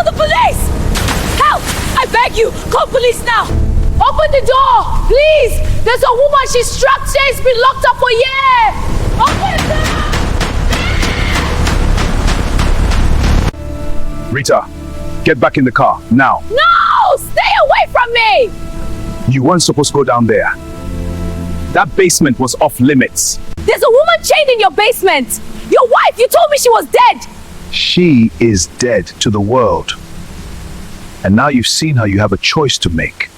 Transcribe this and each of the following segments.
Call the police! Help! I beg you! Call police now! Open the door! Please! There's a woman, she's struck. She's been locked up for years! Open the door! Rita, get back in the car, now. No! Stay away from me! You weren't supposed to go down there. That basement was off limits. There's a woman chained in your basement! Your wife! You told me she was dead! She is dead to the world. And now you've seen her, you have a choice to make.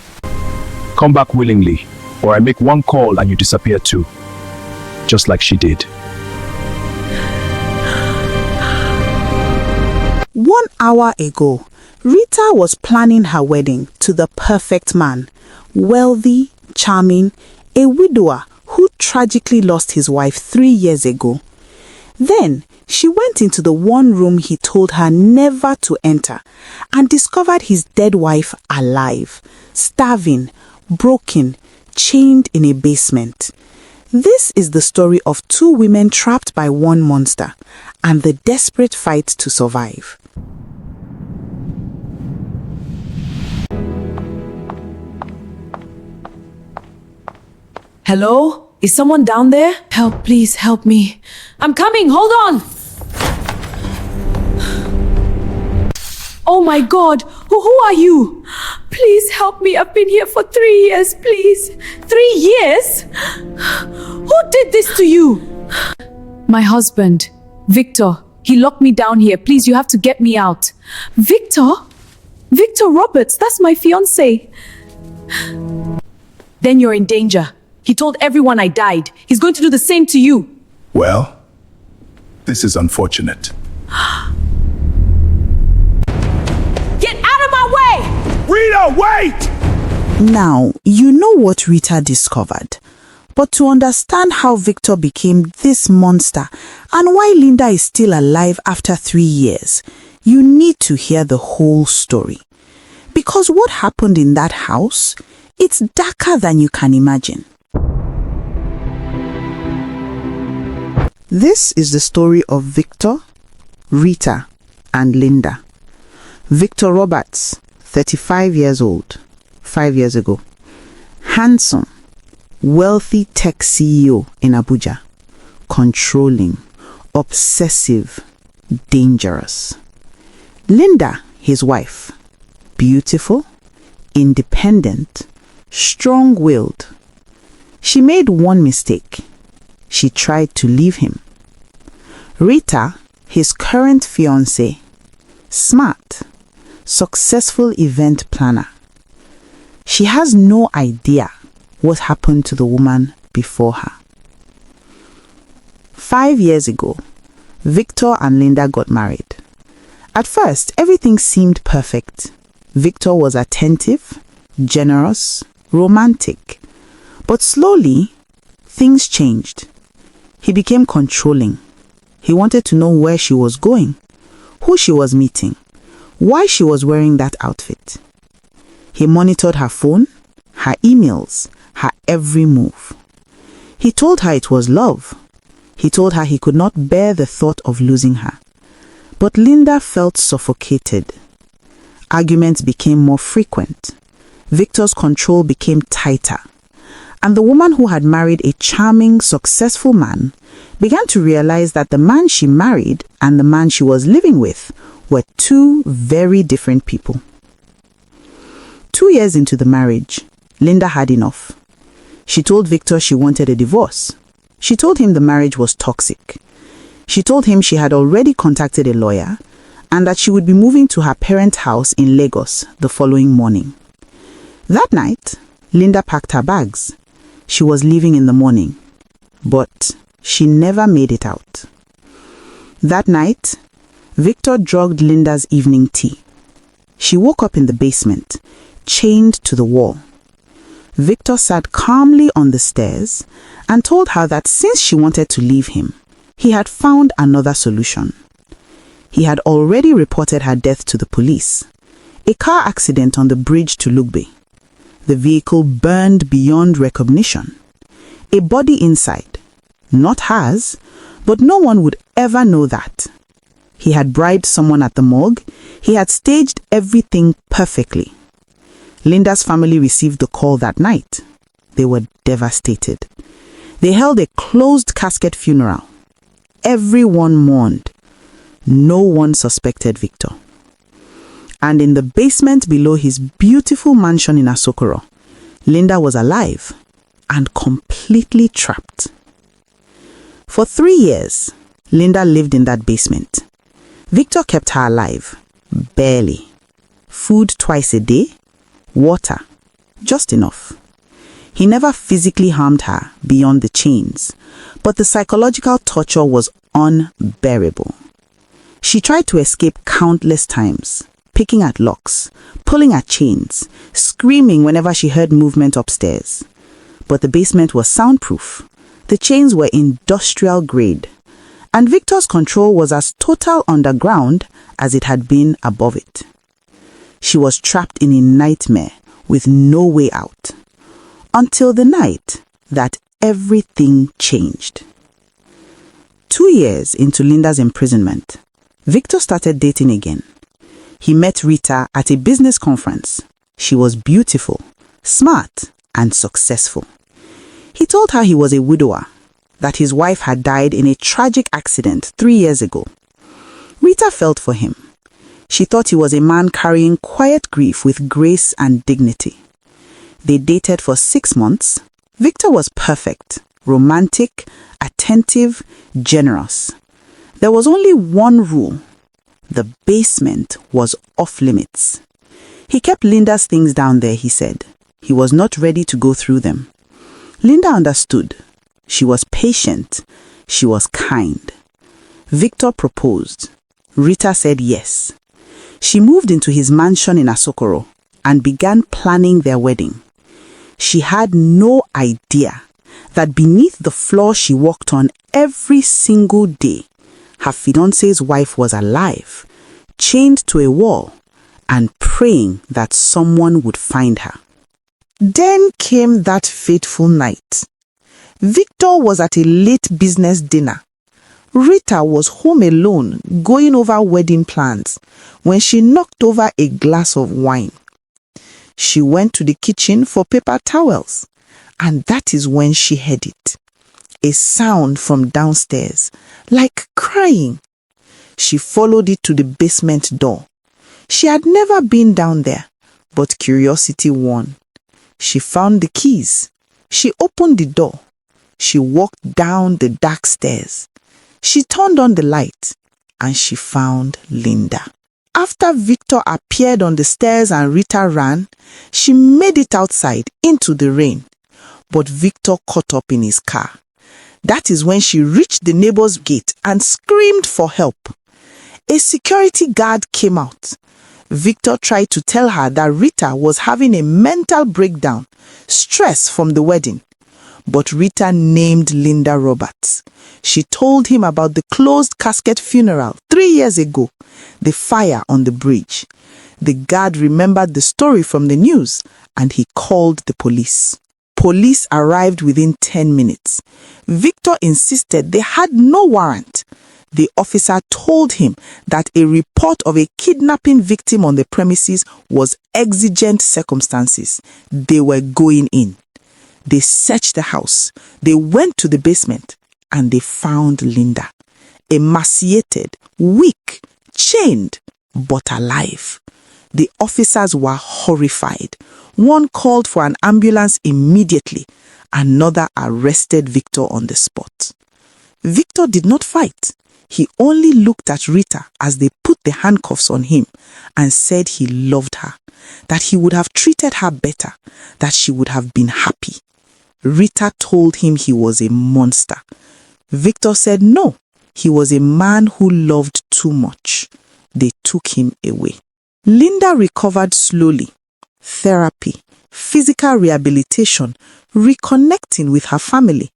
Come back willingly, or I make one call and you disappear too. Just like she did. 1 hour ago, Rita was planning her wedding to the perfect man. Wealthy, charming, a widower who tragically lost his wife 3 years ago. Then, she went into the one room he told her never to enter and discovered his dead wife alive, starving, broken, chained in a basement. This is the story of 2 women trapped by one monster and the desperate fight to survive. Hello? Is someone down there? Help, please help me. I'm coming, hold on! Oh my God, who are you? Please help me, I've been here for 3 years, please. 3 years? Who did this to you? My husband, Victor. He locked me down here. Please, you have to get me out. Victor? Victor Roberts, that's my fiancé. Then you're in danger. He told everyone I died. He's going to do the same to you. Well, this is unfortunate. Get out of my way! Rita, wait! Now, you know what Rita discovered. But to understand how Victor became this monster and why Linda is still alive after 3 years, you need to hear the whole story. Because what happened in that house, it's darker than you can imagine. This is the story of Victor, Rita, and Linda. Victor Roberts, 35 years old, 5 years ago. Handsome, wealthy tech CEO in Abuja. Controlling, obsessive, dangerous. Linda, his wife. Beautiful, independent, strong-willed. She made one mistake. She tried to leave him. Rita, his current fiancée. Smart, successful event planner. She has no idea what happened to the woman before her. 5 years ago, Victor and Linda got married. At first, everything seemed perfect. Victor was attentive, generous, romantic. But slowly, things changed. He became controlling. He wanted to know where she was going, who she was meeting, why she was wearing that outfit. He monitored her phone, her emails, her every move. He told her it was love. He told her he could not bear the thought of losing her. But Linda felt suffocated. Arguments became more frequent. Victor's control became tighter. And the woman who had married a charming, successful man began to realize that the man she married and the man she was living with were 2 very different people. 2 years into the marriage, Linda had enough. She told Victor she wanted a divorce. She told him the marriage was toxic. She told him she had already contacted a lawyer and that she would be moving to her parents' house in Lagos the following morning. That night, Linda packed her bags. She was leaving in the morning, but she never made it out. That night, Victor drugged Linda's evening tea. She woke up in the basement, chained to the wall. Victor sat calmly on the stairs and told her that since she wanted to leave him, he had found another solution. He had already reported her death to the police. A car accident on the bridge to Lugbe. The vehicle burned beyond recognition. A body inside. Not hers, but no one would ever know that. He had bribed someone at the morgue. He had staged everything perfectly. Linda's family received the call that night. They were devastated. They held a closed casket funeral. Everyone mourned. No one suspected Victor. And in the basement below his beautiful mansion in Asokoro, Linda was alive and completely trapped. For 3 years, Linda lived in that basement. Victor kept her alive, barely. Food twice a day, water, just enough. He never physically harmed her beyond the chains, but the psychological torture was unbearable. She tried to escape countless times, picking at locks, pulling at chains, screaming whenever she heard movement upstairs. But the basement was soundproof. The chains were industrial grade, and Victor's control was as total underground as it had been above it. She was trapped in a nightmare with no way out, until the night that everything changed. 2 years into Linda's imprisonment, Victor started dating again. He met Rita at a business conference. She was beautiful, smart, and successful. He told her he was a widower, that his wife had died in a tragic accident 3 years ago. Rita felt for him. She thought he was a man carrying quiet grief with grace and dignity. They dated for 6 months. Victor was perfect, romantic, attentive, generous. There was only one rule. The basement was off limits. He kept Linda's things down there, he said. He was not ready to go through them. Linda understood. She was patient. She was kind. Victor proposed. Rita said yes. She moved into his mansion in Asokoro and began planning their wedding. She had no idea that beneath the floor she walked on every single day, her fiancé's wife was alive, chained to a wall, and praying that someone would find her. Then came that fateful night. Victor was at a late business dinner. Rita was home alone, going over wedding plans, when she knocked over a glass of wine. She went to the kitchen for paper towels, and that is when she heard it. A sound from downstairs, like crying. She followed it to the basement door. She had never been down there, but curiosity won. She found the keys. She opened the door. She walked down the dark stairs. She turned on the light, and she found Linda. After Victor appeared on the stairs and Rita ran, she made it outside into the rain. But Victor caught up in his car. That is when she reached the neighbor's gate and screamed for help. A security guard came out. Victor tried to tell her that Rita was having a mental breakdown, stress from the wedding. But Rita named Linda Roberts. She told him about the closed casket funeral 3 years ago, the fire on the bridge. The guard remembered the story from the news and he called the police. Police arrived within 10 minutes. Victor insisted they had no warrant. The officer told him that a report of a kidnapping victim on the premises was exigent circumstances. They were going in. They searched the house. They went to the basement and they found Linda, emaciated, weak, chained, but alive. The officers were horrified. One called for an ambulance immediately. Another arrested Victor on the spot. Victor did not fight. He only looked at Rita as they put the handcuffs on him and said he loved her, that he would have treated her better, that she would have been happy. Rita told him he was a monster. Victor said no, he was a man who loved too much. They took him away. Linda recovered slowly. Therapy, physical rehabilitation, reconnecting with her family.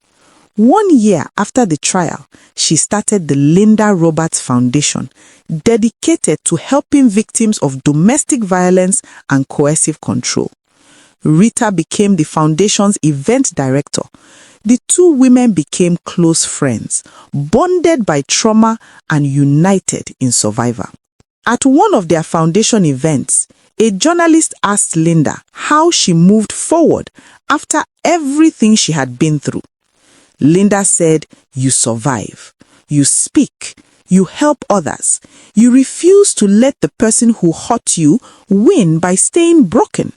1 year after the trial, she started the Linda Roberts Foundation, dedicated to helping victims of domestic violence and coercive control. Rita became the foundation's event director. The two women became close friends, bonded by trauma and united in survival. At one of their foundation events, a journalist asked Linda how she moved forward after everything she had been through. Linda said, "You survive, you speak, you help others, you refuse to let the person who hurt you win by staying broken."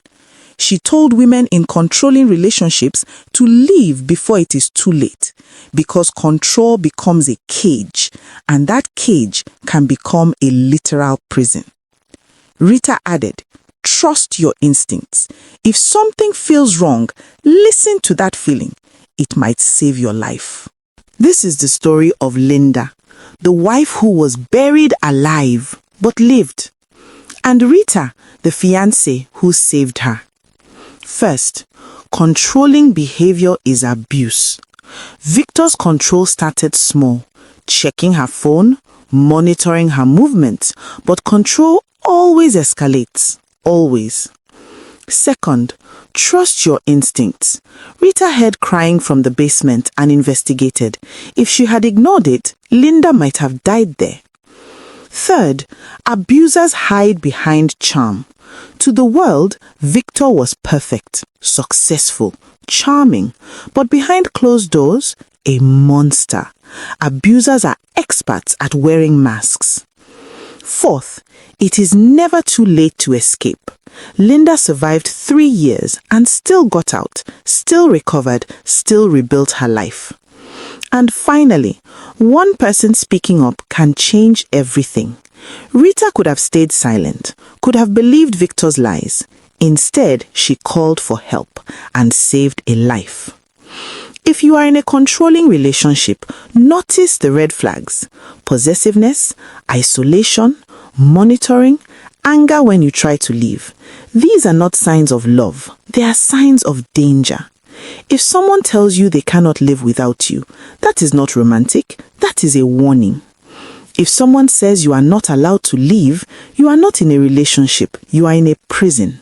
She told women in controlling relationships to leave before it is too late, because control becomes a cage, and that cage can become a literal prison. Rita added, "Trust your instincts. If something feels wrong, listen to that feeling. It might save your life." This is the story of Linda, the wife who was buried alive but lived, and Rita, the fiancée who saved her. First, controlling behavior is abuse. Victor's control started small, checking her phone, monitoring her movements, but control always escalates, always. Second, trust your instincts. Rita heard crying from the basement and investigated. If she had ignored it, Linda might have died there. Third, abusers hide behind charm. To the world, Victor was perfect, successful, charming, but behind closed doors, a monster. Abusers are experts at wearing masks. Fourth, it is never too late to escape. Linda survived 3 years and still got out, still recovered, still rebuilt her life. And finally, one person speaking up can change everything. Rita could have stayed silent, could have believed Victor's lies. Instead, she called for help and saved a life. If you are in a controlling relationship, notice the red flags: possessiveness, isolation, monitoring, anger when you try to leave. These are not signs of love, they are signs of danger. If someone tells you they cannot live without you, that is not romantic, that is a warning. If someone says you are not allowed to leave, you are not in a relationship, you are in a prison.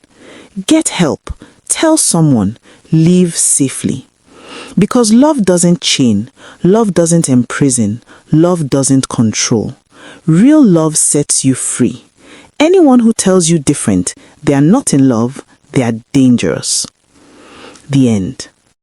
Get help, tell someone, leave safely. Because love doesn't chain, love doesn't imprison, love doesn't control. Real love sets you free. Anyone who tells you different, they are not in love, they are dangerous. The end.